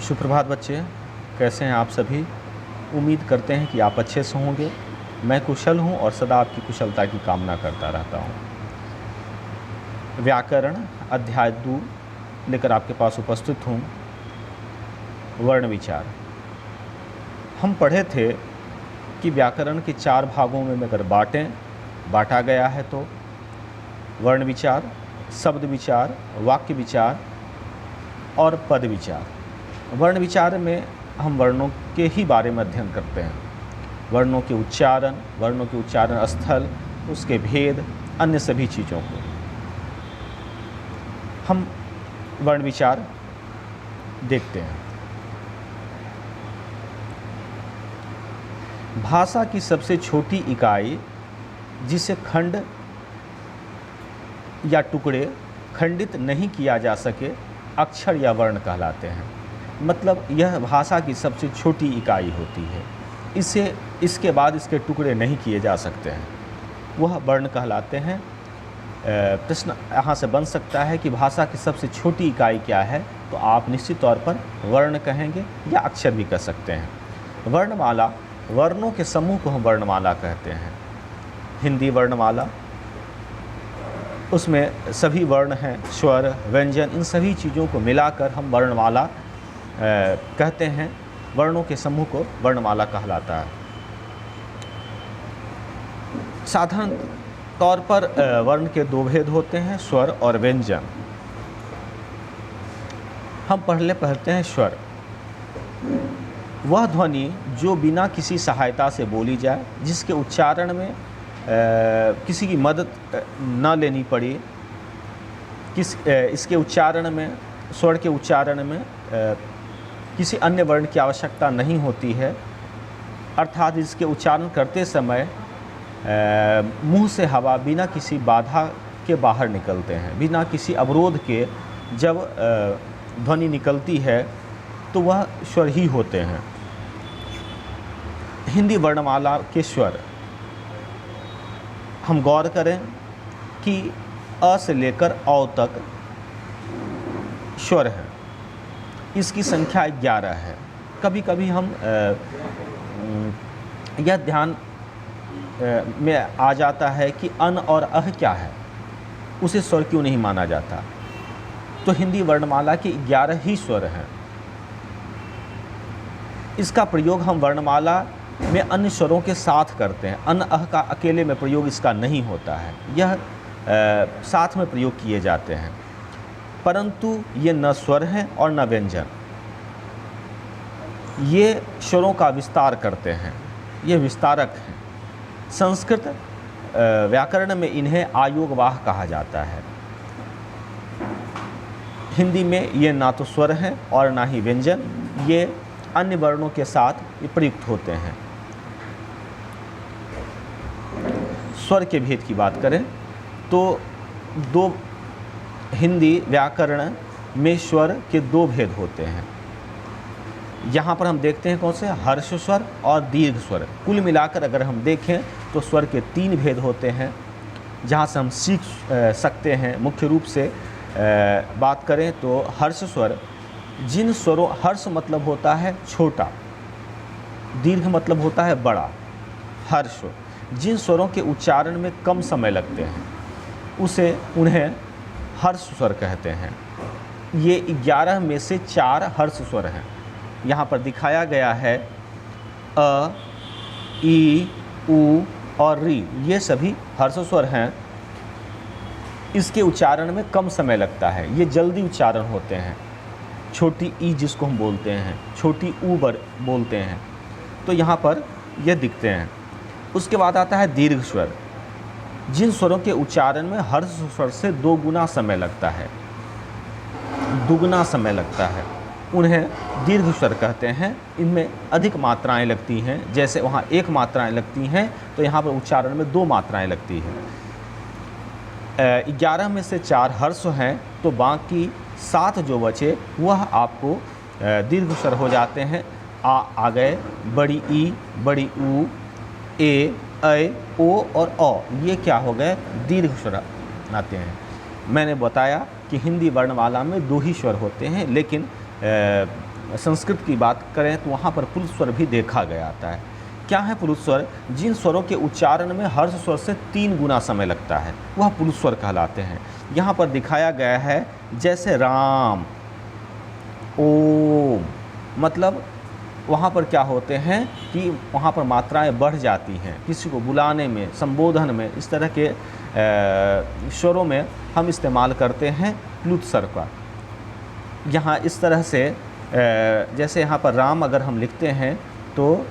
सुप्रभात बच्चे, कैसे हैं आप सभी। उम्मीद करते हैं कि आप अच्छे से होंगे। मैं कुशल हूं और सदा आपकी कुशलता की कामना करता रहता हूं। व्याकरण अध्याय 2 लेकर आपके पास उपस्थित हूं। वर्ण विचार। हम पढ़े थे कि व्याकरण के 4 भागों में अगर बांटा गया है तो वर्ण विचार, शब्द विचार, वाक्य विचार और पद विचार। वर्ण विचार में हम वर्णों के ही बारे में अध्ययन करते हैं। वर्णों के उच्चारण स्थल, उसके भेद, अन्य सभी चीज़ों को हम वर्ण विचार देखते हैं। भाषा की सबसे छोटी इकाई जिसे खंड या टुकड़े खंडित नहीं किया जा सके अक्षर या वर्ण कहलाते हैं। मतलब यह भाषा की सबसे छोटी इकाई होती है, इसके बाद इसके टुकड़े नहीं किए जा सकते हैं, वह वर्ण कहलाते हैं। प्रश्न यहाँ से बन सकता है कि भाषा की सबसे छोटी इकाई क्या है, तो आप निश्चित तौर पर वर्ण कहेंगे या अक्षर भी कह सकते हैं। वर्णमाला, वर्णों के समूह को हम वर्णमाला कहते हैं। हिंदी वर्णमाला, उसमें सभी वर्ण हैं, स्वर, व्यंजन, इन सभी चीज़ों को मिलाकर हम वर्णमाला कहते हैं। वर्णों के समूह को वर्णमाला कहलाता है। साधारण तौर पर वर्ण के 2 भेद होते हैं, स्वर और व्यंजन। हम पहले पढ़ते हैं स्वर। वह ध्वनि जो बिना किसी सहायता से बोली जाए, जिसके उच्चारण में किसी की मदद न लेनी पड़े, इसके उच्चारण में, स्वर के उच्चारण में किसी अन्य वर्ण की आवश्यकता नहीं होती है, अर्थात इसके उच्चारण करते समय मुंह से हवा बिना किसी बाधा के बाहर निकलते हैं, बिना किसी अवरोध के जब ध्वनि निकलती है तो वह स्वर ही होते हैं। हिंदी वर्णमाला के स्वर हम गौर करें कि अ से लेकर औ तक स्वर है। इसकी संख्या 11 है। कभी कभी हम यह ध्यान में आ जाता है कि अन और अह क्या है, उसे स्वर क्यों नहीं माना जाता। तो हिंदी वर्णमाला के 11 ही स्वर हैं। इसका प्रयोग हम वर्णमाला में अन्य स्वरों के साथ करते हैं। अन अह का अकेले में प्रयोग इसका नहीं होता है, यह साथ में प्रयोग किए जाते हैं, परंतु ये न स्वर हैं और न व्यंजन। ये स्वरों का विस्तार करते हैं, ये विस्तारक हैं। संस्कृत व्याकरण में इन्हें आयोगवाह कहा जाता है। हिंदी में ये ना तो स्वर हैं और ना ही व्यंजन, ये अन्य वर्णों के साथ प्रयुक्त होते हैं। स्वर के भेद की बात करें तो हिंदी व्याकरण में स्वर के 2 भेद होते हैं। यहाँ पर हम देखते हैं कौन से, हर्ष स्वर और दीर्घ स्वर। कुल मिलाकर अगर हम देखें तो स्वर के 3 भेद होते हैं, जहाँ से हम सीख सकते हैं। मुख्य रूप से बात करें तो हर्ष स्वर, जिन स्वरों, हर्ष मतलब होता है छोटा, दीर्घ मतलब होता है बड़ा। हर्ष, जिन स्वरों के उच्चारण में कम समय लगते हैं उन्हें हर्ष स्वर कहते हैं। ये 11 में से 4 हर्ष स्वर हैं। यहाँ पर दिखाया गया है अ, ई, उ और री, ये सभी हर्ष स्वर हैं। इसके उच्चारण में कम समय लगता है, ये जल्दी उच्चारण होते हैं। छोटी ई जिसको हम बोलते हैं, छोटी ऊ बोलते हैं, तो यहाँ पर ये दिखते हैं। उसके बाद आता है दीर्घ स्वर, जिन स्वरों के उच्चारण में हर्ष स्वर से 2 गुना समय लगता है, दुगना समय लगता है, उन्हें दीर्घ स्वर कहते हैं। इनमें अधिक मात्राएं लगती हैं, जैसे वहाँ 1 मात्राएं लगती हैं तो यहाँ पर उच्चारण में 2 मात्राएं लगती हैं। 11 में से 4 हर्ष हैं, तो बाकी 7 जो बचे वह आपको दीर्घ स्वर हो जाते हैं। आ गए, बड़ी ई, बड़ी ऊ, ए, ऐ, ओ और औ, ये क्या हो गए, दीर्घ स्वर आते हैं। मैंने बताया कि हिंदी वर्णमाला में 2 ही स्वर होते हैं, लेकिन संस्कृत की बात करें तो वहाँ पर पुरुष स्वर भी देखा गया आता है। क्या है पुरुष स्वर? जिन स्वरों के उच्चारण में हर्ष स्वर से 3 गुना समय लगता है वह पुरुष स्वर कहलाते हैं। यहाँ पर दिखाया गया है जैसे राम, ओम, मतलब वहाँ पर क्या होते हैं कि वहाँ पर मात्राएं बढ़ जाती हैं। किसी को बुलाने में, संबोधन में, इस तरह के स्वरों में हम इस्तेमाल करते हैं प्लुत स्वर का। यहाँ इस तरह से जैसे यहाँ पर राम अगर हम लिखते हैं तो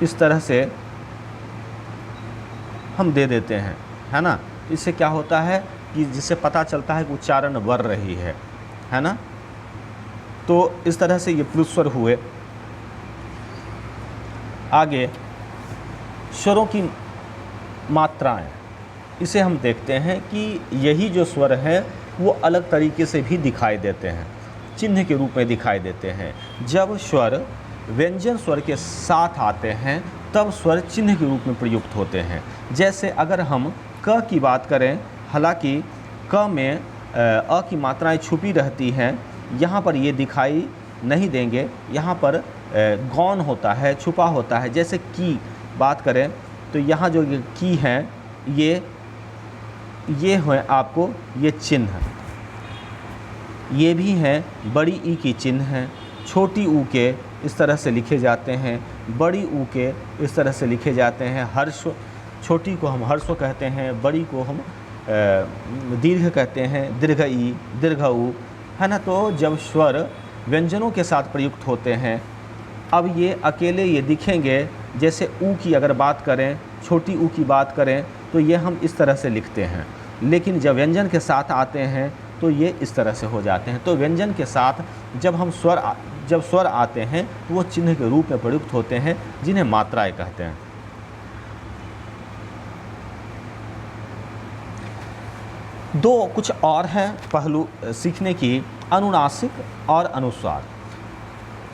इस तरह से हम दे देते हैं, है ना। इससे क्या होता है कि जिससे पता चलता है कि उच्चारण बढ़ रही है ना। तो इस तरह से ये प्लुत स्वर हुए। आगे स्वरों की मात्राएं, इसे हम देखते हैं कि यही जो स्वर है वो अलग तरीके से भी दिखाई देते हैं, चिन्ह के रूप में दिखाई देते हैं। जब स्वर व्यंजन स्वर के साथ आते हैं तब स्वर चिन्ह के रूप में प्रयुक्त होते हैं। जैसे अगर हम क की बात करें, हालांकि क में अ की मात्राएं छुपी रहती हैं, यहाँ पर ये दिखाई नहीं देंगे, यहाँ पर गौण होता है, छुपा होता है। जैसे की बात करें तो यहाँ जो ये की हैं ये है आपको ये चिन्ह, ये भी हैं बड़ी ई की चिन्ह हैं। छोटी ऊ के इस तरह से लिखे जाते हैं, बड़ी ऊ के इस तरह से लिखे जाते हैं। हर्ष, छोटी को हम हर्ष कहते हैं, बड़ी को हम दीर्घ कहते हैं, दीर्घ ई, दीर्घ ऊ, है ना। तो जब स्वर व्यंजनों के साथ प्रयुक्त होते हैं, अब ये अकेले ये दिखेंगे। जैसे ऊ की अगर बात करें, छोटी ऊ की बात करें तो ये हम इस तरह से लिखते हैं, लेकिन जब व्यंजन के साथ आते हैं तो ये इस तरह से हो जाते हैं। तो व्यंजन के साथ जब स्वर आते हैं तो वो चिन्ह के रूप में प्रयुक्त होते हैं, जिन्हें मात्राएं कहते हैं। दो कुछ और हैं पहलू सीखने की, अनुनासिक और अनुस्वार।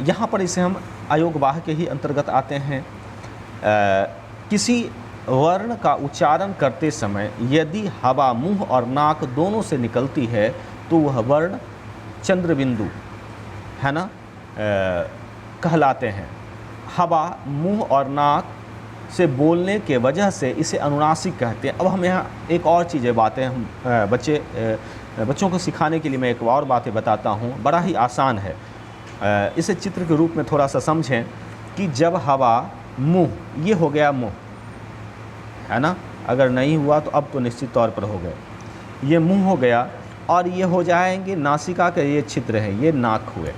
यहाँ पर इसे हम अयोगवाह के ही अंतर्गत आते हैं। किसी वर्ण का उच्चारण करते समय यदि हवा मुंह और नाक दोनों से निकलती है तो वह वर्ण चंद्रबिंदु, है ना, कहलाते हैं। हवा मुंह और नाक से बोलने के वजह से इसे अनुनासिक कहते हैं। अब हम यहाँ एक और चीज़ें बातें हम बच्चों को सिखाने के लिए मैं एक और बातें बताता हूँ, बड़ा ही आसान है। इसे चित्र के रूप में थोड़ा सा समझें कि जब हवा मुंह, ये हो गया मुंह, है ना, अगर नहीं हुआ तो अब तो निश्चित तौर पर हो गए, ये मुंह हो गया, और ये हो जाएंगे नासिका के ये छिद्र है, ये नाक हुए।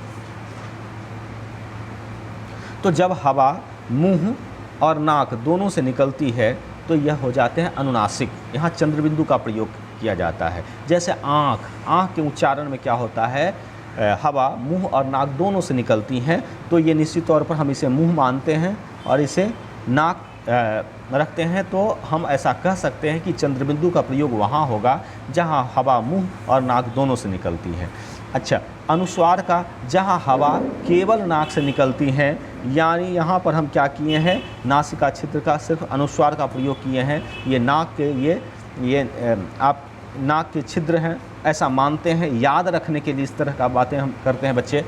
तो जब हवा मुंह और नाक दोनों से निकलती है तो यह हो जाते हैं अनुनासिक। यहाँ चंद्रबिंदु का प्रयोग किया जाता है। जैसे आँख, आँख के उच्चारण में क्या होता है, हवा मुंह और नाक दोनों से निकलती हैं, तो ये निश्चित तौर पर हम इसे मुंह मानते हैं और इसे नाक रखते हैं। तो हम ऐसा कह सकते हैं कि चंद्रबिंदु का प्रयोग वहाँ होगा जहाँ हवा मुंह और नाक दोनों से निकलती है। अच्छा, अनुस्वार का, जहाँ हवा केवल नाक से निकलती है, यानी यहाँ पर हम क्या किए हैं, नासिका छिद्र का सिर्फ अनुस्वार का प्रयोग किए हैं। ये नाक के ये आप नाक के छिद्र हैं ऐसा मानते हैं, याद रखने के लिए इस तरह का बातें हम करते हैं बच्चे।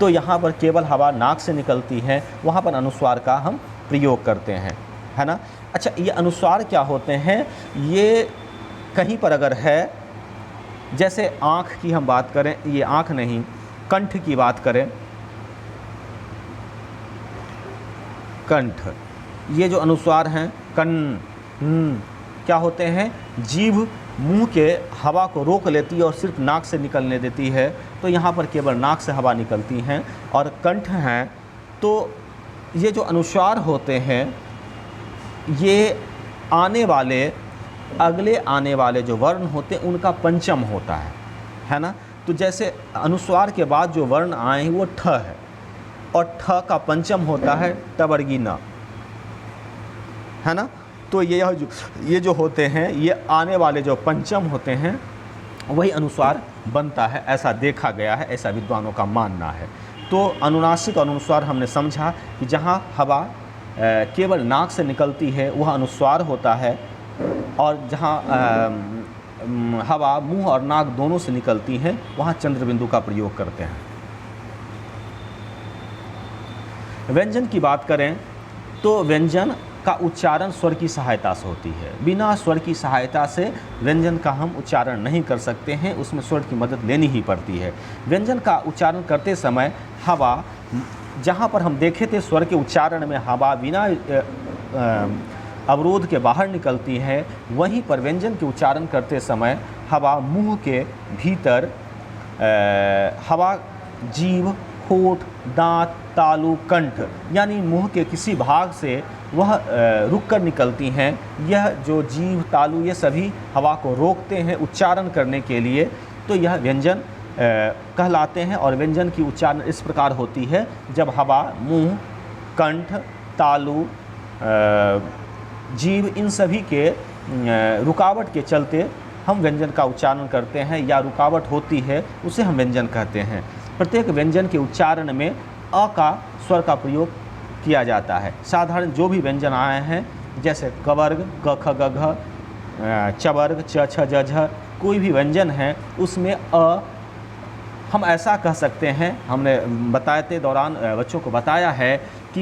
तो यहाँ पर केवल हवा नाक से निकलती है, वहाँ पर अनुस्वार का हम प्रयोग करते हैं, है ना। अच्छा, ये अनुस्वार क्या होते हैं, ये कहीं पर अगर है, जैसे आँख की हम बात करें, ये आँख नहीं, कंठ की बात करें, कंठ, ये जो अनुस्वार हैं कन, क्या होते हैं, जीभ मुंह के हवा को रोक लेती है और सिर्फ नाक से निकलने देती है, तो यहाँ पर केवल नाक से हवा निकलती हैं। और कंठ हैं, तो ये जो अनुस्वार होते हैं ये अगले आने वाले जो वर्ण होते हैं उनका पंचम होता है ना। तो जैसे अनुस्वार के बाद जो वर्ण आए हैं वो ठ है, और ठ का पंचम होता है टवर्गी न, है ना। तो ये जो होते हैं, ये आने वाले जो पंचम होते हैं वही अनुस्वार बनता है, ऐसा देखा गया है, ऐसा विद्वानों का मानना है। तो अनुनासिक और अनुस्वार हमने समझा कि जहाँ हवा केवल नाक से निकलती है वह अनुस्वार होता है, और जहाँ हवा मुंह और नाक दोनों से निकलती है, वहाँ चंद्र बिंदु का प्रयोग करते हैं। व्यंजन की बात करें तो व्यंजन का उच्चारण स्वर की सहायता से होती है। बिना स्वर की सहायता से व्यंजन का हम उच्चारण नहीं कर सकते हैं, उसमें स्वर की मदद लेनी ही पड़ती है। व्यंजन का उच्चारण करते समय हवा, जहाँ पर हम देखे थे स्वर के उच्चारण में हवा बिना अवरोध के बाहर निकलती है, वहीं पर व्यंजन के उच्चारण करते समय हवा मुंह के भीतर हवा जीभ, होठ, दांत, तालु, कंठ यानी मुंह के किसी भाग से वह रुककर निकलती हैं। यह जो जीभ, तालु ये सभी हवा को रोकते हैं उच्चारण करने के लिए, तो यह व्यंजन कहलाते हैं। और व्यंजन की उच्चारण इस प्रकार होती है, जब हवा मुंह, कंठ, तालु, जीभ इन सभी के रुकावट के चलते हम व्यंजन का उच्चारण करते हैं या रुकावट होती है, उसे हम व्यंजन कहते हैं। प्रत्येक व्यंजन के उच्चारण में अ का स्वर का प्रयोग किया जाता है। साधारण जो भी व्यंजन आए हैं, जैसे कवर्ग क ख ग घ, चवर्ग च छ ज झ, कोई भी व्यंजन है उसमें अ हम ऐसा कह सकते हैं, हमने बताते दौरान बच्चों को बताया है कि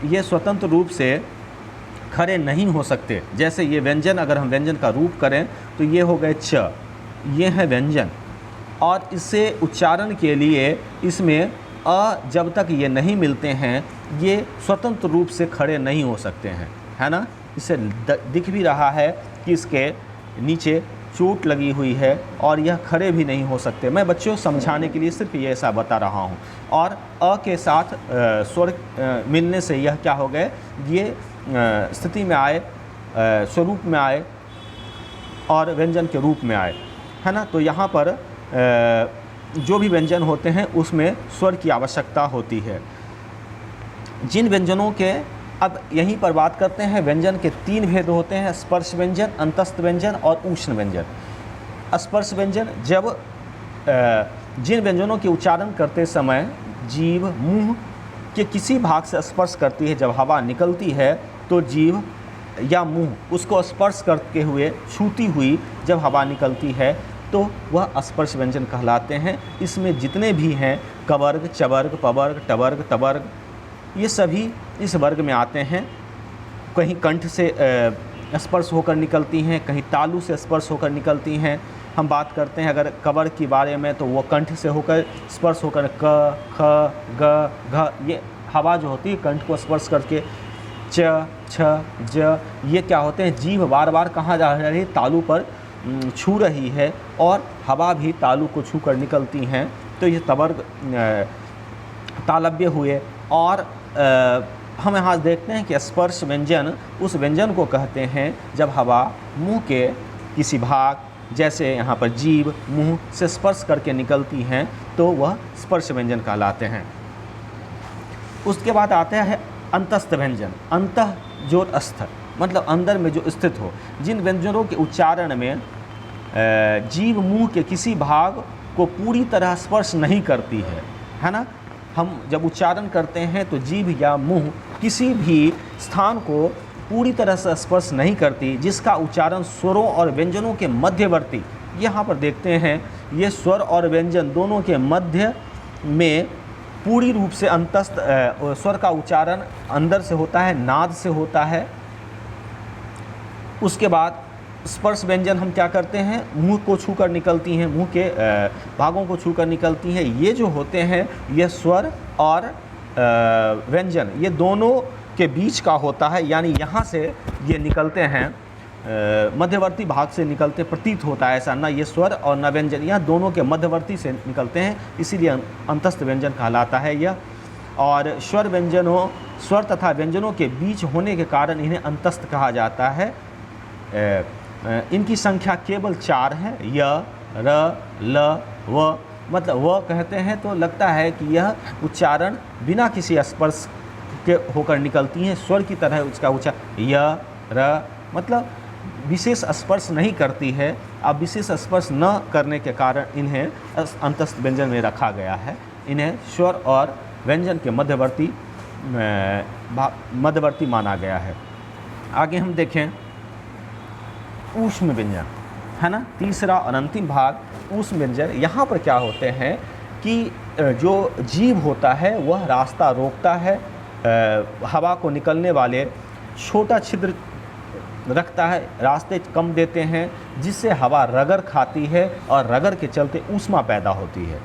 ये स्वतंत्र रूप से खड़े नहीं हो सकते। जैसे ये व्यंजन, अगर हम व्यंजन का रूप करें तो ये हो गए च, ये है व्यंजन, और इससे उच्चारण के लिए इसमें अ जब तक ये नहीं मिलते हैं, ये स्वतंत्र रूप से खड़े नहीं हो सकते हैं, है ना। इससे दिख भी रहा है कि इसके नीचे चोट लगी हुई है और यह खड़े भी नहीं हो सकते। मैं बच्चों समझाने के लिए सिर्फ ये ऐसा बता रहा हूँ। और अ के साथ स्वर मिलने से यह क्या हो गए, ये स्थिति में आए, स्वरूप में आए और व्यंजन के रूप में आए, है ना। तो यहाँ पर जो भी व्यंजन होते हैं उसमें स्वर की आवश्यकता होती है। जिन व्यंजनों के, अब यहीं पर बात करते हैं, व्यंजन के 3 भेद होते हैं, स्पर्श व्यंजन, अंतस्थ व्यंजन और उष्ण व्यंजन। स्पर्श व्यंजन, जब जिन व्यंजनों के उच्चारण करते समय जीभ मुंह के किसी भाग से स्पर्श करती है, जब हवा निकलती है तो जीभ या मुंह उसको स्पर्श करते हुए, छूती हुई जब हवा निकलती है तो वह स्पर्श व्यंजन कहलाते हैं। इसमें जितने भी हैं, कवर्ग, चवर्ग, पवर्ग, टवर्ग, तवर्ग, ये सभी इस वर्ग में आते हैं। कहीं कंठ से स्पर्श होकर निकलती हैं, कहीं तालु से स्पर्श होकर निकलती हैं। हम बात करते हैं अगर कवर्ग के बारे में, तो वो कंठ से होकर स्पर्श होकर क, ख, ग, घ, ये हवा जो होती है कंठ को स्पर्श करके च, छ, ज, ये क्या होते हैं, जीभ बार बार कहाँ जा रही है, तालु पर छू रही है और हवा भी तालु को छू कर निकलती हैं, तो ये तवर्ग तालव्य हुए। और हम यहाँ देखते हैं कि स्पर्श व्यंजन उस व्यंजन को कहते हैं जब हवा मुंह के किसी भाग, जैसे यहाँ पर जीभ मुंह से स्पर्श करके निकलती हैं, तो वह स्पर्श व्यंजन कहलाते हैं। उसके बाद आता है अंतस्थ व्यंजन। अंतः जो अस्थ, मतलब अंदर में जो स्थित हो। जिन व्यंजनों के उच्चारण में जीभ मुंह के किसी भाग को पूरी तरह स्पर्श नहीं करती है ना। हम जब उच्चारण करते हैं तो जीभ या मुंह किसी भी स्थान को पूरी तरह से स्पर्श नहीं करती, जिसका उच्चारण स्वरों और व्यंजनों के मध्यवर्ती, यहाँ पर देखते हैं ये स्वर और व्यंजन दोनों के मध्य में पूरी रूप से अंतस्थ स्वर का उच्चारण अंदर से होता है, नाद से होता है। उसके बाद स्पर्श व्यंजन हम क्या करते हैं, मुंह को छूकर निकलती हैं, मुंह के भागों को छूकर निकलती हैं। ये जो होते हैं ये स्वर और व्यंजन ये दोनों के बीच का होता है, यानी यहाँ से ये निकलते हैं, मध्यवर्ती भाग से निकलते प्रतीत होता है ऐसा, ना ये स्वर और ना व्यंजन, यह दोनों के मध्यवर्ती से निकलते हैं, इसीलिए अंतस्थ व्यंजन कहलाता है यह। और स्वर व्यंजनों, स्वर तथा व्यंजनों के बीच होने के कारण इन्हें अंतस्थ कहा जाता है। इनकी संख्या केवल 4 है, य, र, ल, व, मतलब व कहते हैं तो लगता है कि यह उच्चारण बिना किसी स्पर्श के होकर निकलती हैं, स्वर की तरह उसका उच्चारण य, र, मतलब विशेष स्पर्श नहीं करती है। अब विशेष स्पर्श न करने के कारण इन्हें अंतस्थ व्यंजन में रखा गया है। इन्हें स्वर और व्यंजन के मध्यवर्ती माना गया है। आगे हम देखें ऊष्म व्यंजन। है ना। तीसरा और अंतिम भाग ऊष्म व्यंजन। यहाँ पर क्या होते हैं कि जो जीव होता है वह रास्ता रोकता है, हवा को निकलने वाले छोटा छिद्र रखता है, रास्ते कम देते हैं, जिससे हवा रगड़ खाती है और रगड़ के चलते ऊष्मा पैदा होती है।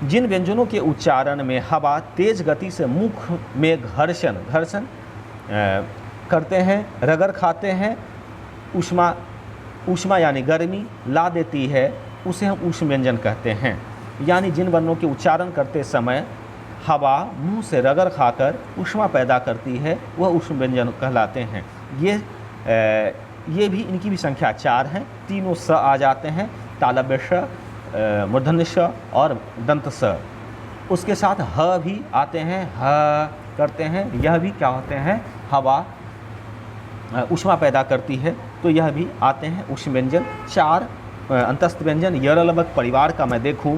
जिन व्यंजनों के उच्चारण में हवा तेज गति से मुख में घर्षण करते हैं, रगड़ खाते हैं, ऊष्मा यानी गर्मी ला देती है, उसे हम ऊष्म व्यंजन कहते हैं। यानी जिन वर्णों के उच्चारण करते समय हवा मुंह से रगड़ खाकर ऊष्मा पैदा करती है वह ऊष्म व्यंजन कहलाते हैं। ये भी इनकी भी संख्या 4 हैं। तीनों स आ जाते हैं, तालव्य श, मूर्धन्य श और दंत स। उसके साथ ह भी आते हैं, ह करते हैं, यह भी क्या होते हैं, हवा ऊष्मा पैदा करती है, तो यह भी आते हैं ऊष्म व्यंजन। 4 अंतस्थ व्यंजन। यरलवक परिवार का मैं देखूं,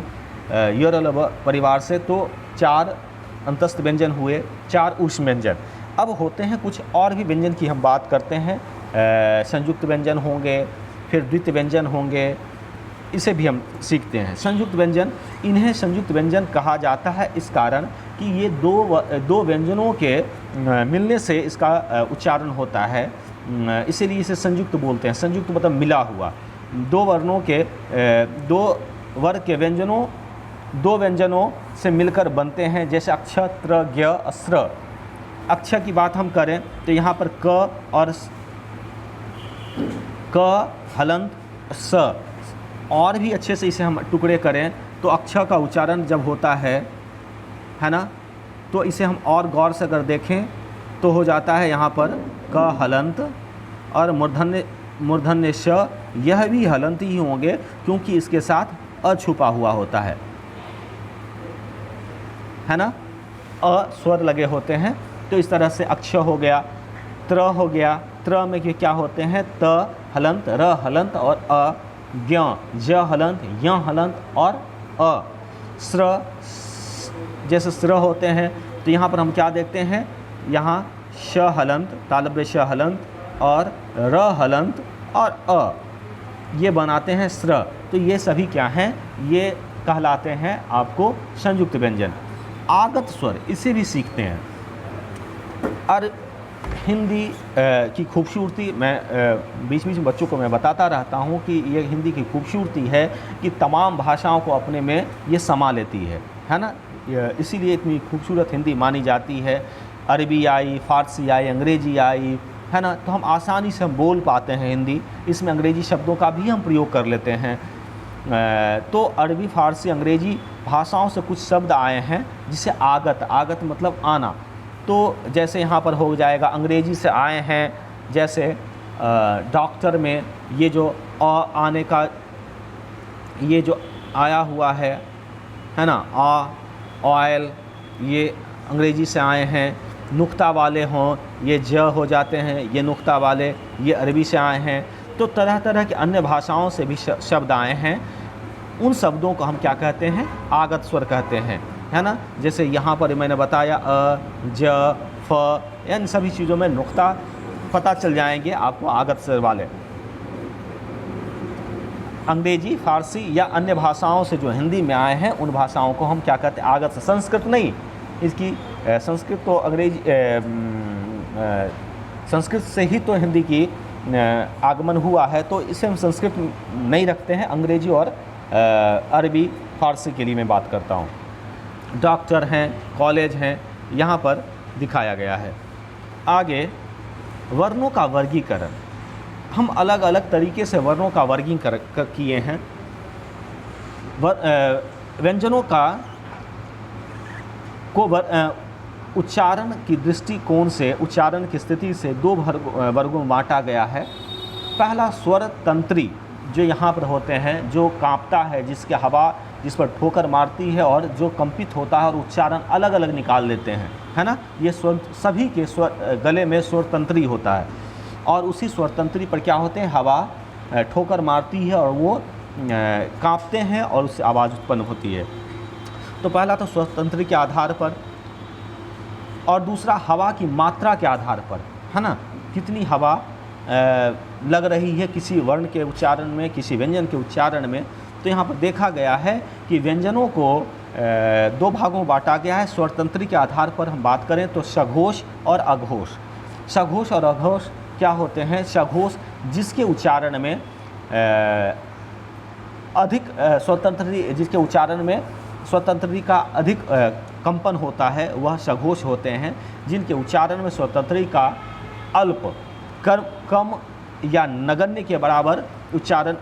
यरलव परिवार से तो 4 अंतस्थ व्यंजन हुए, 4 ऊष्म व्यंजन। अब होते हैं कुछ और भी व्यंजन की हम बात करते हैं। संयुक्त व्यंजन होंगे, फिर द्वितीय व्यंजन होंगे, इसे भी हम सीखते हैं। संयुक्त व्यंजन, इन्हें संयुक्त व्यंजन कहा जाता है इस कारण कि ये दो व्यंजनों के मिलने से इसका उच्चारण होता है, इसीलिए इसे संयुक्त बोलते हैं। संयुक्त मतलब मिला हुआ, दो वर्ग के व्यंजनों, दो व्यंजनों से मिलकर बनते हैं। जैसे अक्ष, त्र, ज्ञ, अस्र। अक्ष की बात हम करें तो यहाँ पर क, हलंत, स। और भी अच्छे से इसे हम टुकड़े करें तो अक्ष का उच्चारण जब होता है ना, तो इसे हम और गौर से अगर देखें तो हो जाता है यहाँ पर क हलंत और मूर्धन्य श। यह भी हलंत ही होंगे क्योंकि इसके साथ अ छुपा हुआ होता है ना, अ स्वर लगे होते हैं। तो इस तरह से अक्ष हो गया, त्र हो गया, त्र में क्या होते हैं, त हलंत, र हलंत और अ, ज्ञ, ज हलंत, य हलंत और अ। स्र, जैसे स्र होते हैं तो यहाँ पर हम क्या देखते हैं, यहाँ श हलंत, तालव्य श हलंत और र हलंत और अ, ये बनाते हैं स्र। तो ये सभी क्या हैं, ये कहलाते हैं आपको संयुक्त व्यंजन। आगत स्वर, इसे भी सीखते हैं। और हिंदी की खूबसूरती, मैं बीच बीच में बच्चों को मैं बताता रहता हूँ कि ये हिंदी की खूबसूरती है कि तमाम भाषाओं को अपने में ये समा लेती है ना। इसीलिए इतनी खूबसूरत हिंदी मानी जाती है। अरबी आई, फ़ारसी आई, अंग्रेज़ी आई, है ना, तो हम आसानी से हम बोल पाते हैं हिंदी। इसमें अंग्रेज़ी शब्दों का भी हम प्रयोग कर लेते हैं। तो अरबी, फ़ारसी, अंग्रेज़ी भाषाओं से कुछ शब्द आए हैं जिसे आगत मतलब आना। तो जैसे यहाँ पर हो जाएगा, अंग्रेज़ी से आए हैं, जैसे डॉक्टर में ये जो आने का ये जो आया हुआ है ना, ऑयल, ये अंग्रेज़ी से आए हैं। नुक्ता वाले हों, ये ज हो जाते हैं, ये नुक्ता वाले, ये अरबी से आए हैं। तो तरह तरह के अन्य भाषाओं से भी शब्द आए हैं। उन शब्दों को हम क्या कहते हैं, आगत स्वर कहते हैं, है ना। जैसे यहाँ पर मैंने बताया अ, ज, फ, इन सभी चीज़ों में नुक्ता पता चल जाएंगे आपको आगत स्वर वाले। अंग्रेजी, फ़ारसी या अन्य भाषाओं से जो हिंदी में आए हैं उन भाषाओं को हम क्या कहते हैं, आगत से। संस्कृत नहीं, इसकी संस्कृत तो संस्कृत से ही तो हिंदी की आगमन हुआ है, तो इसे हम संस्कृत नहीं रखते हैं। अंग्रेजी और अरबी, फ़ारसी के लिए मैं बात करता हूँ। डॉक्टर हैं, कॉलेज हैं, यहाँ पर दिखाया गया है। आगे वर्णों का वर्गीकरण, हम अलग अलग तरीके से वर्णों का वर्गीकरण किए हैं। व्यंजनों को उच्चारण की दृष्टिकोण से, उच्चारण की स्थिति से दो वर्गों में बांटा गया है। पहला स्वर तंत्री, जो यहाँ पर होते हैं, जो कांपता है, जिसके हवा जिस पर ठोकर मारती है और जो कंपित होता है और उच्चारण अलग अलग निकाल लेते हैं, है ना। ये स्वर, सभी के स्वर गले में स्वर तंत्री होता है और उसी स्वर तंत्री पर क्या होते हैं, हवा ठोकर मारती है और वो कांपते हैं और उससे आवाज़ उत्पन्न होती है। तो पहला तो स्वर तंत्री के आधार पर, और दूसरा हवा की मात्रा के आधार पर, है ना, कितनी हवा लग रही है किसी वर्ण के उच्चारण में, किसी व्यंजन के उच्चारण में, तो यहाँ पर देखा गया है कि व्यंजनों को दो भागों में बांटा गया है। स्वरतंत्री के आधार पर हम बात करें तो सघोष और अघोष। सघोष और अघोष क्या होते हैं? सघोष जिसके उच्चारण में अधिक स्वतंत्री, जिसके उच्चारण में स्वतंत्री का अधिक कंपन होता है, वह सघोष होते हैं। जिनके उच्चारण में स्वतंत्री का अल्प, कम या नगण्य के बराबर उच्चारण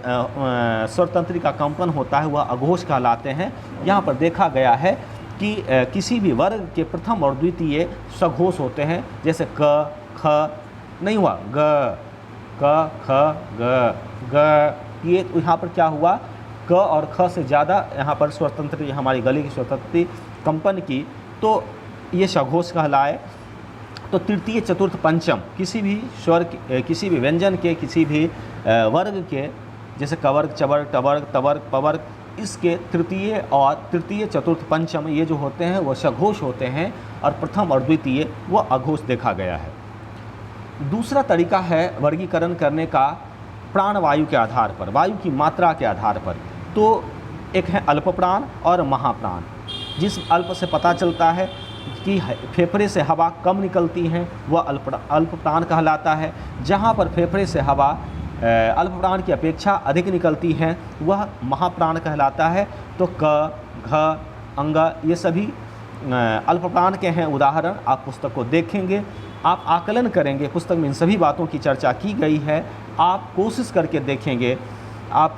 स्वरतंत्री का कंपन होता है, वह अघोष कहलाते हैं। यहाँ पर देखा गया है कि किसी भी वर्ग के प्रथम और द्वितीय सघोष होते हैं, जैसे क, ख नहीं हुआ, ग, क, ख, ग, ये यहाँ पर क्या हुआ? क और ख से ज़्यादा यहाँ पर स्वतंत्री, हमारी गले की स्वतंत्री कंपन की, तो ये सघोष कहलाए। तो तृतीय, चतुर्थ, पंचम किसी भी स्वर, किसी भी व्यंजन के, किसी भी वर्ग के, जैसे कवर्ग, चवर्ग, टवर्ग, तवर्ग, पवर्ग, इसके तृतीय, चतुर्थ, पंचम ये जो होते हैं वह सघोष होते हैं, और प्रथम और द्वितीय वह अघोष देखा गया है। दूसरा तरीका है वर्गीकरण करने का प्राणवायु के आधार पर, वायु की मात्रा के आधार पर। तो एक है अल्प प्राण और महाप्राण। जिस अल्प से पता चलता है कि फेफड़े से हवा कम निकलती है, वह अल्प प्राण कहलाता है। जहाँ पर फेफड़े से हवा अल्प प्राण की अपेक्षा अधिक निकलती है, वह महाप्राण कहलाता है। तो क, घ, अंग ये सभी अल्प प्राण के हैं उदाहरण। आप पुस्तक को देखेंगे, आप आकलन करेंगे, पुस्तक में इन सभी बातों की चर्चा की गई है। आप कोशिश करके देखेंगे, आप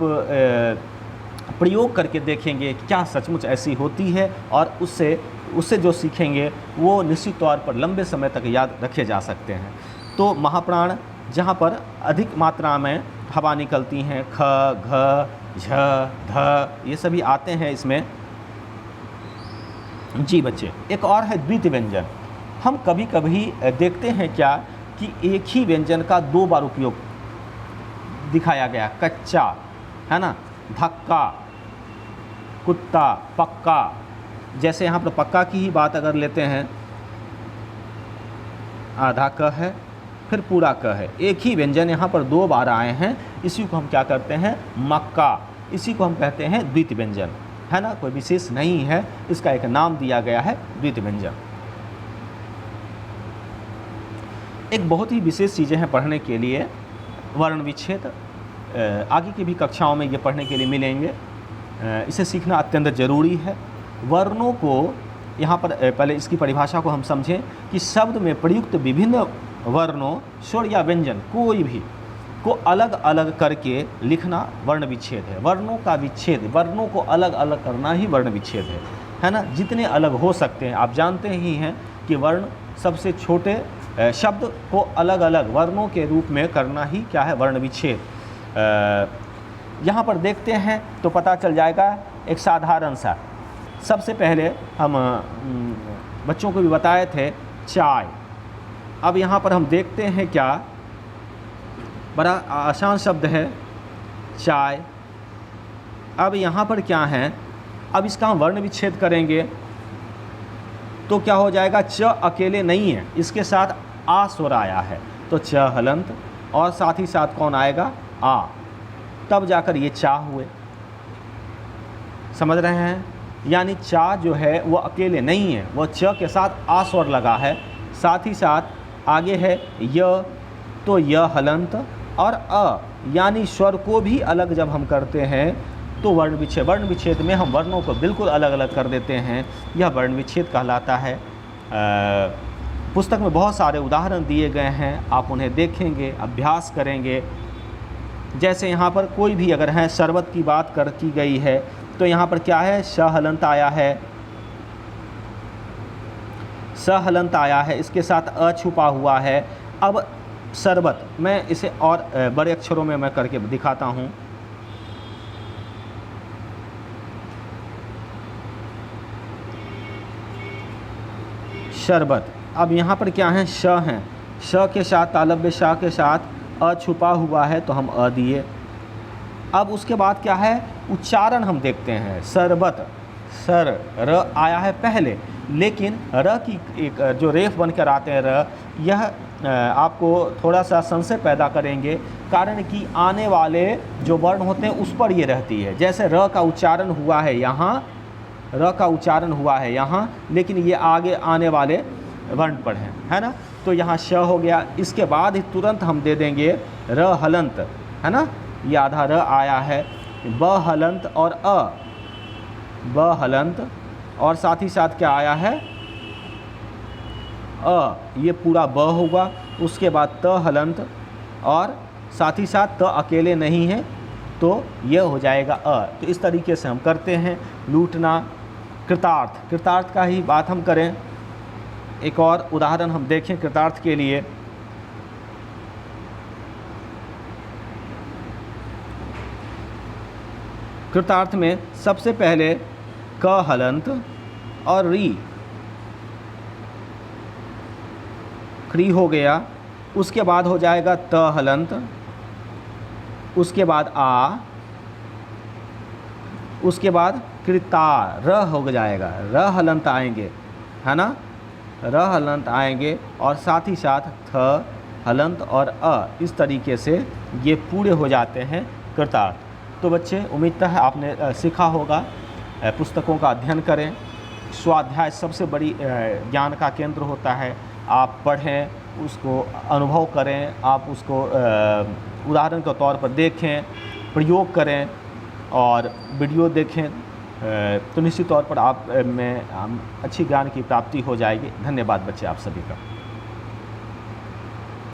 प्रयोग करके देखेंगे कि क्या सचमुच ऐसी होती है, और उससे जो सीखेंगे वो निश्चित तौर पर लंबे समय तक याद रखे जा सकते हैं। तो महाप्राण जहाँ पर अधिक मात्रा में हवा निकलती हैं, ख, घ, झ, ध ये सभी आते हैं इसमें। जी बच्चे, एक और है द्वितीय व्यंजन। हम कभी कभी देखते हैं क्या कि एक ही व्यंजन का दो बार उपयोग दिखाया गया। कच्चा है ना, धक्का, कुत्ता, पक्का। जैसे यहाँ पर पक्का की ही बात अगर लेते हैं, आधा क है, फिर पूरा क है। एक ही व्यंजन यहाँ पर दो बार आए हैं, इसी को हम क्या करते हैं? मक्का। इसी को हम कहते हैं द्वितीय व्यंजन, है ना, कोई विशेष नहीं है, इसका एक नाम दिया गया है द्वितीय व्यंजन। एक बहुत ही विशेष चीज़ें हैं पढ़ने के लिए, वर्ण विच्छेद। आगे की भी कक्षाओं में ये पढ़ने के लिए मिलेंगे, इसे सीखना अत्यंत ज़रूरी है। वर्णों को यहाँ पर पहले इसकी परिभाषा को हम समझें कि शब्द में प्रयुक्त विभिन्न वर्णों, स्वर या व्यंजन कोई भी को अलग अलग करके लिखना वर्ण विच्छेद है। वर्णों का विच्छेद, वर्णों को अलग अलग करना ही वर्ण विच्छेद है ना। जितने अलग हो सकते हैं, आप जानते ही हैं कि वर्ण सबसे छोटे शब्द को अलग अलग वर्णों के रूप में करना ही क्या है? वर्ण विच्छेद। यहाँ पर देखते हैं तो पता चल जाएगा एक साधारण सा। सबसे पहले हम बच्चों को भी बताए थे चाय। अब यहाँ पर हम देखते हैं क्या, बड़ा आसान शब्द है चाय। अब यहाँ पर क्या है? अब इसका हम वर्ण विच्छेद करेंगे तो क्या हो जाएगा? च अकेले नहीं है, इसके साथ आ स्वर आया है, तो च हलंत, और साथ ही साथ कौन आएगा? आ, तब जाकर ये चा हुए। समझ रहे हैं? यानी चा जो है वो अकेले नहीं है, वो च के साथ आ स्वर लगा है, साथ ही साथ आगे है य, तो य हलंत, और अ, यानी स्वर को भी अलग जब हम करते हैं तो वर्ण विच्छेद। वर्ण विच्छेद में हम वर्णों को बिल्कुल अलग अलग कर देते हैं, यह वर्ण विच्छेद कहलाता है। पुस्तक में बहुत सारे उदाहरण दिए गए हैं, आप उन्हें देखेंगे, अभ्यास करेंगे। जैसे यहाँ पर कोई भी अगर है शरबत की बात की गई है, तो यहाँ पर क्या है? श हलंत आया है, स हलंत आया है, इसके साथ अ छुपा हुआ है। अब शरबत, मैं इसे और बड़े अक्षरों में मैं करके दिखाता हूँ। शरबत, अब यहाँ पर क्या है? श हैं, श के साथ तालव्य श के साथ अ छुपा हुआ है, तो हम अ दिए। अब उसके बाद क्या है? उच्चारण हम देखते हैं। शरबत, सर, र आया है पहले, लेकिन र की एक जो रेफ बनकर आते हैं र, यह आपको थोड़ा सा संशय पैदा करेंगे, कारण कि आने वाले जो वर्ण होते हैं उस पर ये रहती है। जैसे र का उच्चारण हुआ है यहाँ, र का उच्चारण हुआ है यहाँ, लेकिन ये आगे आने वाले वर्ण पर है ना। तो यहाँ श हो गया, इसके बाद ही तुरंत हम दे देंगे र हलंत, है ना, ये आधा र आया है, ब हलंत और अ, ब हलंत और साथ ही साथ क्या आया है अ, ये पूरा ब होगा। उसके बाद त हलंत और साथ ही साथ त अकेले नहीं है तो ये हो जाएगा अ। तो इस तरीके से हम करते हैं। लूटना, कृतार्थ, कृतार्थ का ही बात हम करें, एक और उदाहरण हम देखें कृतार्थ के लिए। कृतार्थ में सबसे पहले क हलंत और री, क्री हो गया। उसके बाद हो जाएगा त हलंत, उसके बाद आ, उसके बाद कृता, र हो जाएगा, र हलंत आएंगे, है ना, र हलंत आएंगे और साथ ही साथ थ हलंत और अ। इस तरीके से ये पूरे हो जाते हैं कृतार्थ। तो बच्चे उम्मीद है आपने सीखा होगा। पुस्तकों का अध्ययन करें। स्वाध्याय सबसे बड़ी ज्ञान का केंद्र होता है। आप पढ़ें, उसको अनुभव करें, आप उसको उदाहरण के तौर पर देखें, प्रयोग करें और वीडियो देखें, तो निश्चित तौर पर आप में अच्छी ज्ञान की प्राप्ति हो जाएगी। धन्यवाद बच्चे आप सभी का।